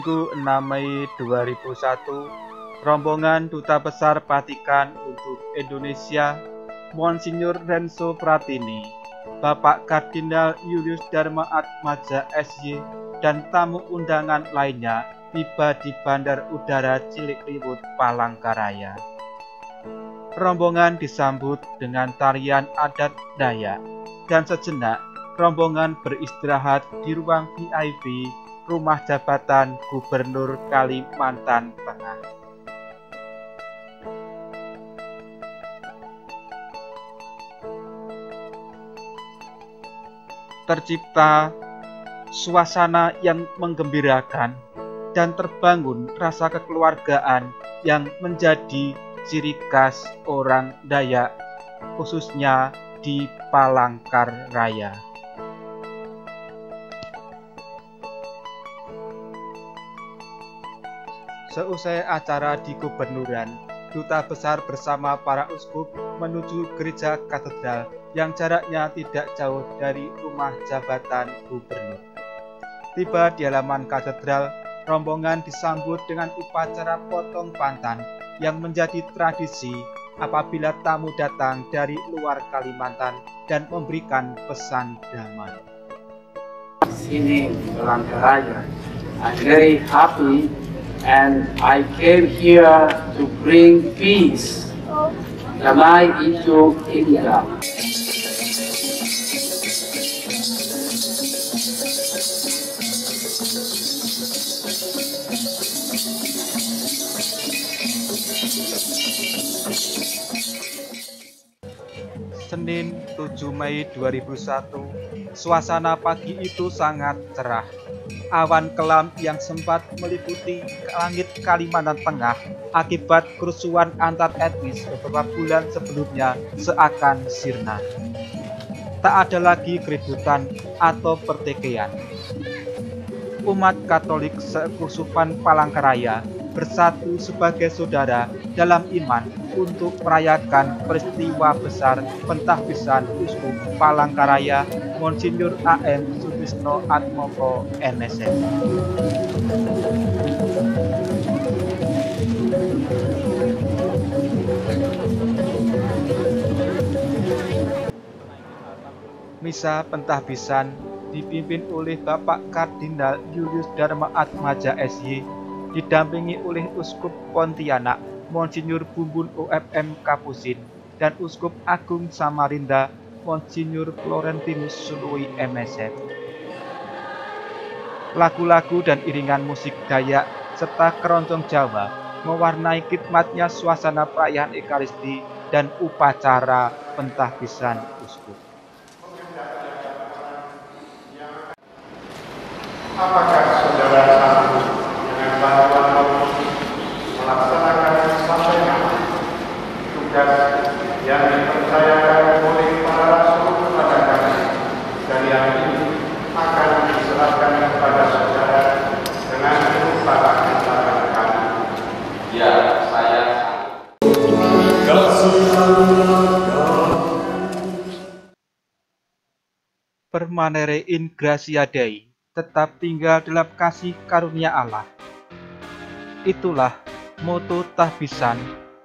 Minggu 6 Mei 2001, rombongan Duta Besar Vatikan untuk Indonesia, Monsinyur Renzo Frattini, Bapak Kardinal Julius Dharma Atmaja SY, dan tamu undangan lainnya tiba di Bandar Udara Cilikriwut, Palangkaraya. Rombongan disambut dengan tarian adat Dayak, dan sejenak rombongan beristirahat di ruang VIP Rumah Jabatan Gubernur Kalimantan Tengah. Tercipta suasana yang menggembirakan dan terbangun rasa kekeluargaan yang menjadi ciri khas orang Dayak, khususnya di Palangkaraya. Seusai acara di Gubernuran, Duta Besar bersama para uskup menuju gereja katedral yang jaraknya tidak jauh dari rumah jabatan gubernur. Tiba di halaman katedral, rombongan disambut dengan upacara potong pantan yang menjadi tradisi apabila tamu datang dari luar Kalimantan dan memberikan pesan damai. Sini Palangkaraya, I'm very happy and I came here to bring peace. Damai itu indah. Senin 7 Mei 2001, suasana pagi itu sangat cerah. Awan kelam yang sempat meliputi langit Kalimantan Tengah akibat kerusuhan antar etnis beberapa bulan sebelumnya seakan sirna. Tak ada lagi keributan atau pertikaian. Umat Katolik sekusupan Palangkaraya bersatu sebagai saudara dalam iman untuk merayakan peristiwa besar pentahbisan Uskup Palangkaraya Monsinyur A.M. Sutrisno Atmoko MSF. Misa pentahbisan dipimpin oleh Bapak Kardinal Julius Dharma Atmaja SY, didampingi oleh Uskup Pontianak Monsinyur Bumbun OFM Kapusin dan Uskup Agung Samarinda Monsinyur Florentinus Sului MSF. Lagu-lagu dan iringan musik Dayak serta keroncong Jawa mewarnai khidmatnya suasana perayaan Ekaristi dan upacara pentahbisan uskup. Apakah saudara sanggup dengan bantuan melaksanakan sampai tugas yang dipercayakan oleh para rasul kepada kami, dan yang ini akan diserahkan kepada saudara dengan penuh tangan kami? Ya, saya Permanere in gratia Dei, tetap tinggal dalam kasih karunia Allah. Itulah moto tahbisan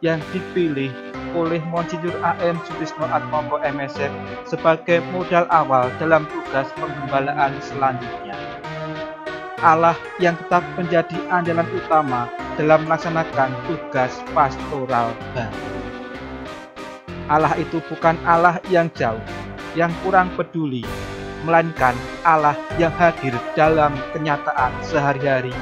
yang dipilih oleh Monsinyur A.M. Sutrisno Atmoko MSF sebagai modal awal dalam tugas penggembalaan selanjutnya. Allah yang tetap menjadi andalan utama dalam melaksanakan tugas pastoral baru. Allah itu bukan Allah yang jauh, yang kurang peduli, melainkan Allah yang hadir dalam kenyataan sehari-hari,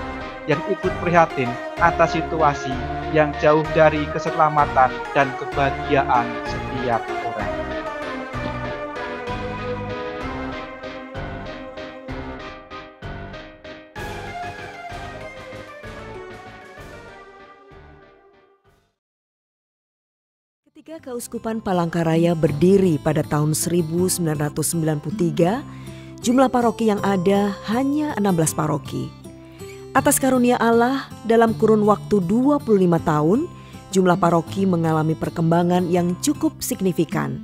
yang ikut prihatin atas situasi yang jauh dari keselamatan dan kebahagiaan setiap orang. Ketika Keuskupan Palangkaraya berdiri pada tahun 1993, jumlah paroki yang ada hanya 16 paroki. Atas karunia Allah, dalam kurun waktu 25 tahun, jumlah paroki mengalami perkembangan yang cukup signifikan.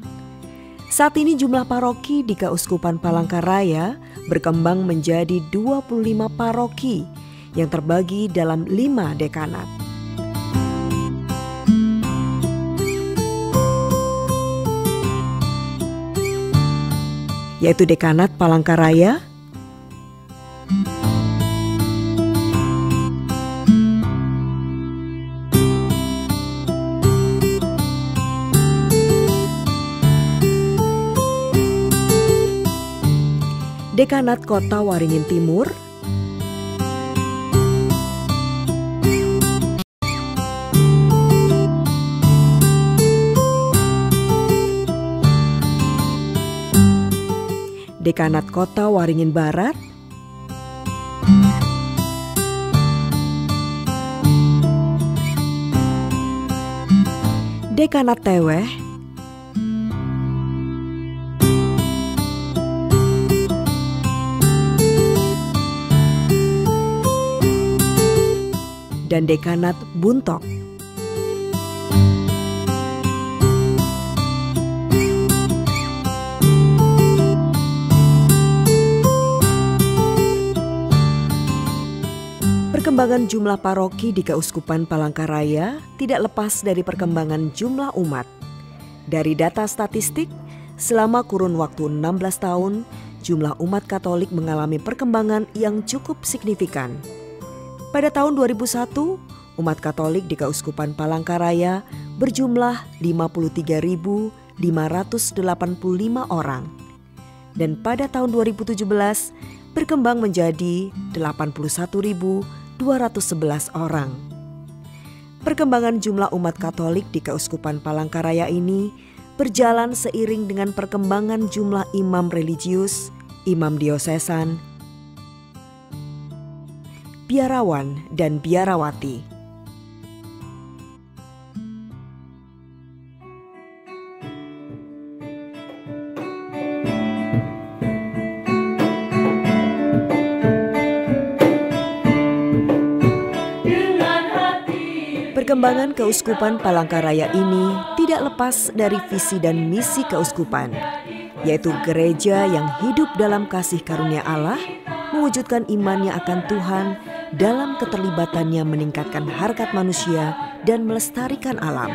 Saat ini jumlah paroki di Keuskupan Palangkaraya berkembang menjadi 25 paroki yang terbagi dalam 5 dekanat. Yaitu Dekanat Palangkaraya, Dekanat Kota Waringin Timur, Dekanat Kota Waringin Barat, Dekanat Teweh, dan Dekanat Buntok. Perkembangan jumlah paroki di Keuskupan Palangkaraya tidak lepas dari perkembangan jumlah umat. Dari data statistik, selama kurun waktu 16 tahun, jumlah umat Katolik mengalami perkembangan yang cukup signifikan. Pada tahun 2001, umat Katolik di Keuskupan Palangkaraya berjumlah 53.585 orang. Dan pada tahun 2017 berkembang menjadi 81.211 orang. Perkembangan jumlah umat Katolik di Keuskupan Palangkaraya ini berjalan seiring dengan perkembangan jumlah imam religius, imam diosesan, biarawan, dan biarawati. Perkembangan Keuskupan Palangkaraya ini tidak lepas dari visi dan misi Keuskupan, yaitu gereja yang hidup dalam kasih karunia Allah, mewujudkan imannya akan Tuhan dalam keterlibatannya meningkatkan harkat manusia dan melestarikan alam.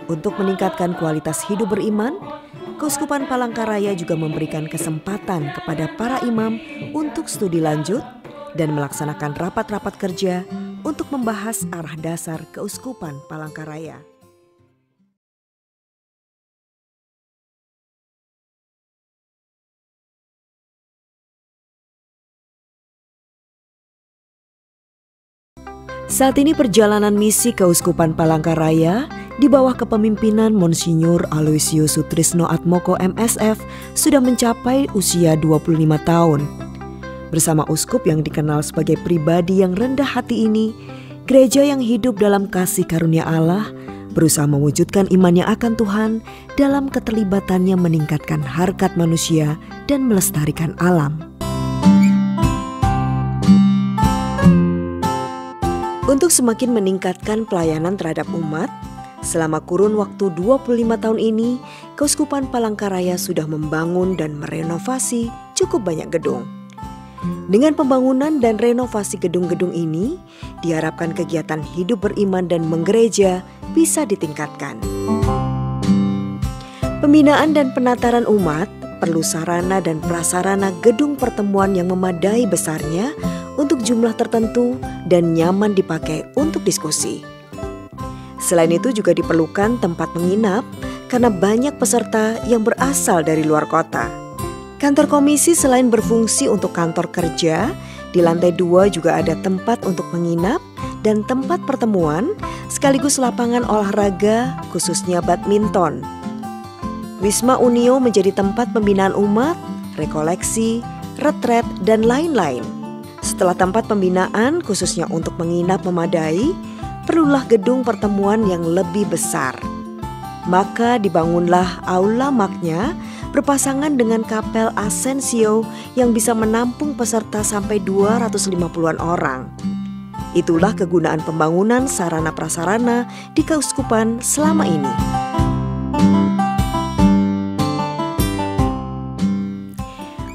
Untuk meningkatkan kualitas hidup beriman, Keuskupan Palangkaraya juga memberikan kesempatan kepada para imam untuk studi lanjut dan melaksanakan rapat-rapat kerja untuk membahas arah dasar Keuskupan Palangkaraya. Saat ini perjalanan misi Keuskupan Palangkaraya di bawah kepemimpinan Monsinyur Aloysius Sutrisno Atmoko MSF sudah mencapai usia 25 tahun. Bersama uskup yang dikenal sebagai pribadi yang rendah hati ini, gereja yang hidup dalam kasih karunia Allah berusaha mewujudkan imannya akan Tuhan dalam keterlibatannya meningkatkan harkat manusia dan melestarikan alam. Untuk semakin meningkatkan pelayanan terhadap umat, selama kurun waktu 25 tahun ini, Keuskupan Palangkaraya sudah membangun dan merenovasi cukup banyak gedung. Dengan pembangunan dan renovasi gedung-gedung ini, diharapkan kegiatan hidup beriman dan menggereja bisa ditingkatkan. Pembinaan dan penataran umat perlu sarana dan prasarana gedung pertemuan yang memadai besarnya untuk jumlah tertentu dan nyaman dipakai untuk diskusi. Selain itu juga diperlukan tempat menginap karena banyak peserta yang berasal dari luar kota. Kantor komisi selain berfungsi untuk kantor kerja, di lantai 2 juga ada tempat untuk menginap dan tempat pertemuan sekaligus lapangan olahraga khususnya badminton. Wisma Unio menjadi tempat pembinaan umat, rekoleksi, retret, dan lain-lain. Setelah tempat pembinaan khususnya untuk menginap memadai, perlulah gedung pertemuan yang lebih besar. Maka dibangunlah Aula Magna berpasangan dengan Kapel Asensio yang bisa menampung peserta sampai 250-an orang. Itulah kegunaan pembangunan sarana prasarana di Keuskupan selama ini.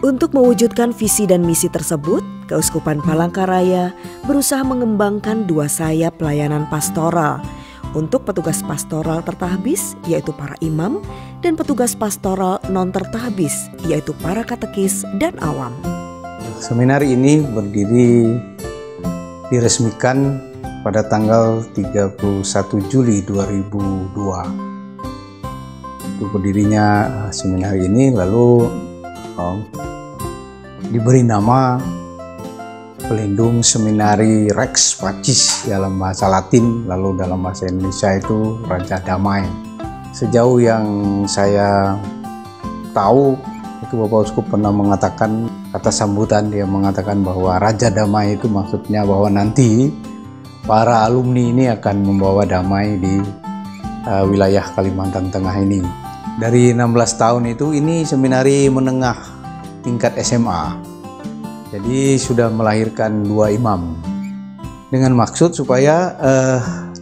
Untuk mewujudkan visi dan misi tersebut, Keuskupan Palangkaraya berusaha mengembangkan dua sayap pelayanan pastoral untuk petugas pastoral tertahbis, yaitu para imam, dan petugas pastoral non-tertahbis, yaitu para katekis dan awam. Seminari ini diresmikan pada tanggal 31 Juli 2002. Itu berdirinya seminari ini, lalu diberi nama Pelindung Seminari Rex Pacis dalam bahasa Latin, lalu dalam bahasa Indonesia itu Raja Damai. Sejauh yang saya tahu, itu Bapak Uskup pernah mengatakan, kata sambutan dia mengatakan bahwa Raja Damai itu maksudnya bahwa nanti para alumni ini akan membawa damai di wilayah Kalimantan Tengah ini. Dari 16 tahun itu, ini seminari menengah tingkat SMA. Jadi sudah melahirkan 2 imam. Dengan maksud supaya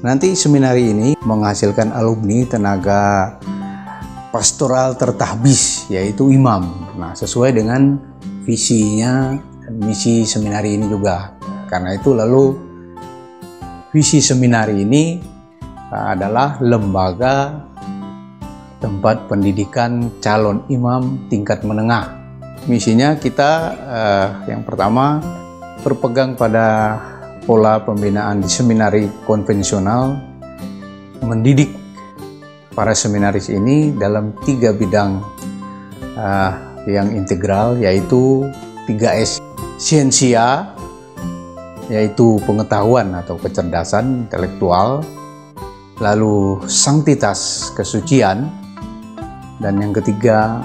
nanti seminari ini menghasilkan alumni tenaga pastoral tertahbis, yaitu imam. Nah, sesuai dengan visinya dan misi seminari ini juga. Karena itu lalu visi seminari ini adalah lembaga tempat pendidikan calon imam tingkat menengah. Misinya kita yang pertama berpegang pada pola pembinaan di seminari konvensional, mendidik para seminaris ini dalam 3 bidang yang integral, yaitu 3S. Siensia, yaitu pengetahuan atau kecerdasan intelektual, lalu sanctitas, kesucian, dan yang ketiga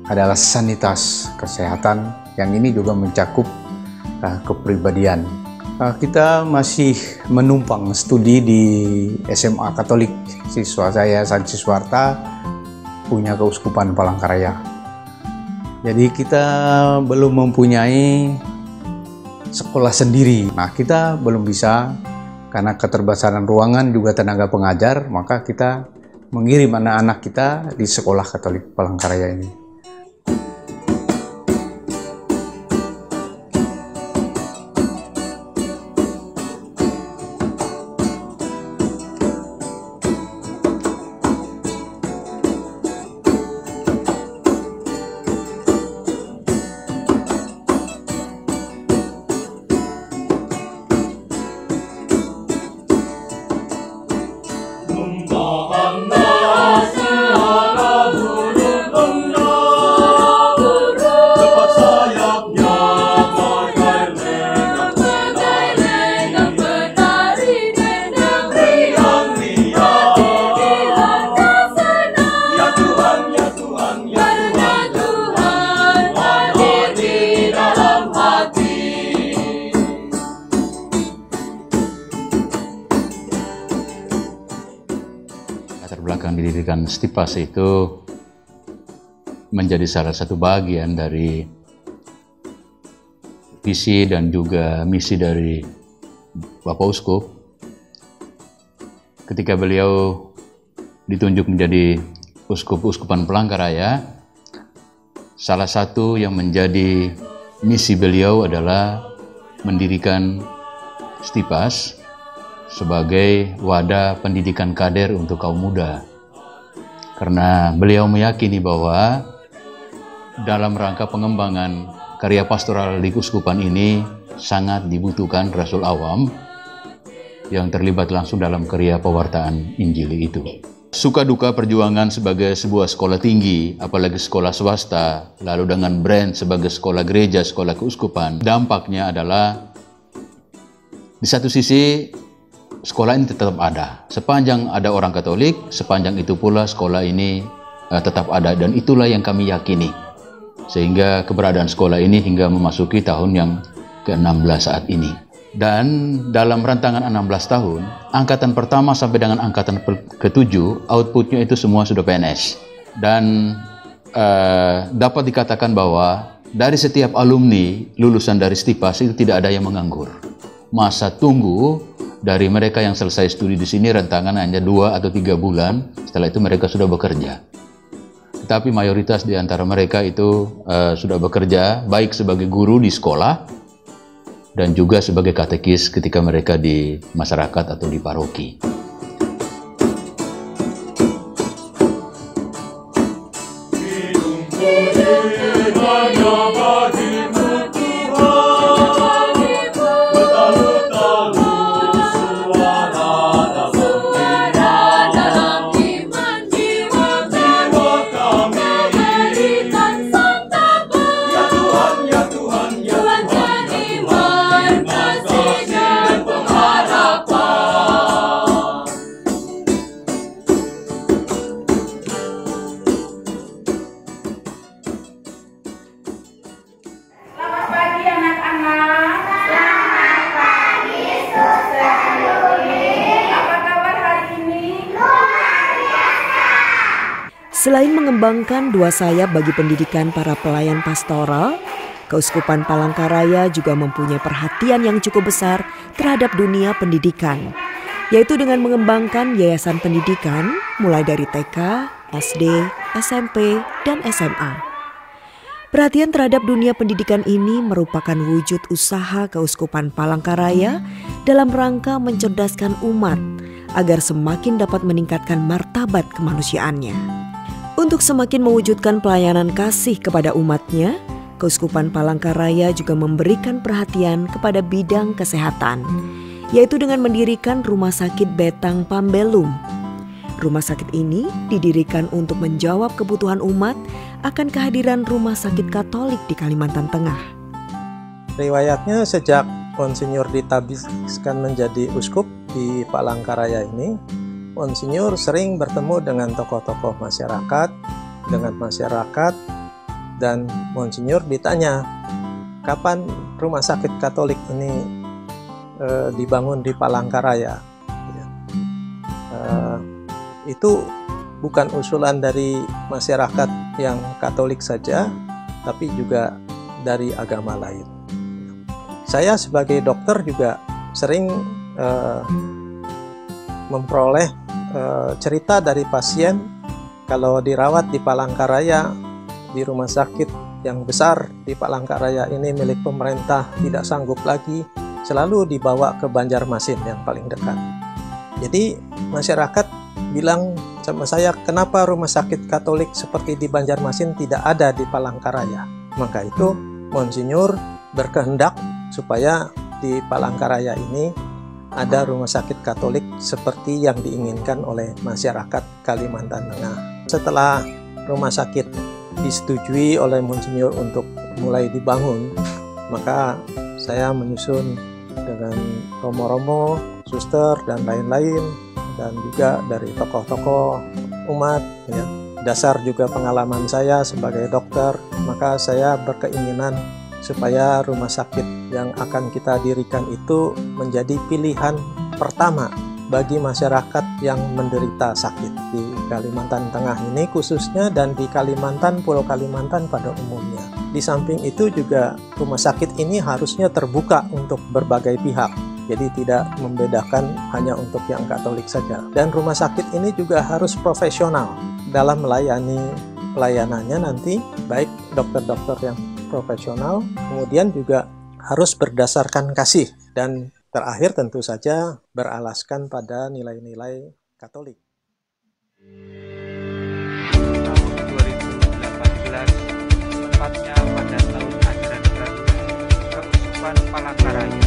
adalah sanitas, kesehatan, yang ini juga mencakup kepribadian. Kita masih menumpang studi di SMA Katolik. Siswa saya, Sanci Suwarta, punya Keuskupan Palangkaraya. Jadi kita belum mempunyai sekolah sendiri. Nah, kita belum bisa, karena keterbatasan ruangan juga tenaga pengajar, maka kita mengirim anak-anak kita di Sekolah Katolik Palangkaraya ini. Latar belakang didirikan Stipas itu menjadi salah satu bagian dari visi dan juga misi dari Bapak Uskup. Ketika beliau ditunjuk menjadi Uskupan Palangkaraya, salah satu yang menjadi misi beliau adalah mendirikan Stipas sebagai wadah pendidikan kader untuk kaum muda. Karena beliau meyakini bahwa dalam rangka pengembangan karya pastoral di keuskupan ini sangat dibutuhkan rasul awam yang terlibat langsung dalam karya pewartaan Injil itu. Suka duka perjuangan sebagai sebuah sekolah tinggi, apalagi sekolah swasta, lalu dengan brand sebagai sekolah gereja, sekolah keuskupan, dampaknya adalah di satu sisi sekolah ini tetap ada. Sepanjang ada orang Katolik, sepanjang itu pula sekolah ini tetap ada, dan itulah yang kami yakini. Sehingga keberadaan sekolah ini hingga memasuki tahun yang ke-16 saat ini. Dan dalam rantangan 16 tahun, angkatan pertama sampai dengan angkatan ke-7, outputnya itu semua sudah PNS. Dan dapat dikatakan bahwa dari setiap alumni lulusan dari Stipas itu tidak ada yang menganggur. Masa tunggu dari mereka yang selesai studi di sini rentangan hanya 2 atau 3 bulan, setelah itu mereka sudah bekerja. tetapi mayoritas di antara mereka itu sudah bekerja baik sebagai guru di sekolah dan juga sebagai katekis ketika mereka di masyarakat atau di paroki. Selain mengembangkan dua sayap bagi pendidikan para pelayan pastoral, Keuskupan Palangkaraya juga mempunyai perhatian yang cukup besar terhadap dunia pendidikan, yaitu dengan mengembangkan yayasan pendidikan mulai dari TK, SD, SMP, dan SMA. Perhatian terhadap dunia pendidikan ini merupakan wujud usaha Keuskupan Palangkaraya dalam rangka mencerdaskan umat agar semakin dapat meningkatkan martabat kemanusiaannya. Untuk semakin mewujudkan pelayanan kasih kepada umatnya, Keuskupan Palangkaraya juga memberikan perhatian kepada bidang kesehatan, yaitu dengan mendirikan Rumah Sakit Betang Pambelum. Rumah sakit ini didirikan untuk menjawab kebutuhan umat akan kehadiran rumah sakit Katolik di Kalimantan Tengah. Riwayatnya sejak Monsinyur ditabiskan menjadi uskup di Palangkaraya ini, Monsinyur sering bertemu dengan tokoh-tokoh masyarakat, dan Monsinyur ditanya, kapan rumah sakit Katolik ini dibangun di Palangkaraya? Itu bukan usulan dari masyarakat yang Katolik saja, tapi juga dari agama lain. Saya sebagai dokter juga sering memperoleh cerita dari pasien kalau dirawat di Palangkaraya, di rumah sakit yang besar di Palangkaraya ini milik pemerintah, tidak sanggup lagi, selalu dibawa ke Banjarmasin yang paling dekat. Jadi masyarakat bilang sama saya, kenapa rumah sakit Katolik seperti di Banjarmasin tidak ada di Palangkaraya? Maka itu Monsinyur berkehendak supaya di Palangkaraya ini ada rumah sakit Katolik seperti yang diinginkan oleh masyarakat Kalimantan Tengah. Setelah rumah sakit disetujui oleh Monsinyur untuk mulai dibangun, maka saya menyusun dengan romo-romo, suster, dan lain-lain, dan juga dari tokoh-tokoh umat, ya. Dasar juga pengalaman saya sebagai dokter, maka saya berkeinginan supaya rumah sakit yang akan kita dirikan itu menjadi pilihan pertama bagi masyarakat yang menderita sakit di Kalimantan Tengah ini khususnya, dan di Kalimantan, Pulau Kalimantan pada umumnya. Di samping itu juga rumah sakit ini harusnya terbuka untuk berbagai pihak, jadi tidak membedakan hanya untuk yang Katolik saja. Dan rumah sakit ini juga harus profesional dalam melayani pelayanannya nanti, baik dokter-dokter yang profesional, kemudian juga harus berdasarkan kasih, dan terakhir tentu saja beralaskan pada nilai-nilai Katolik. Tahun 2018, tepatnya pada tahun ajaran baru, Keuskupan Palangkaraya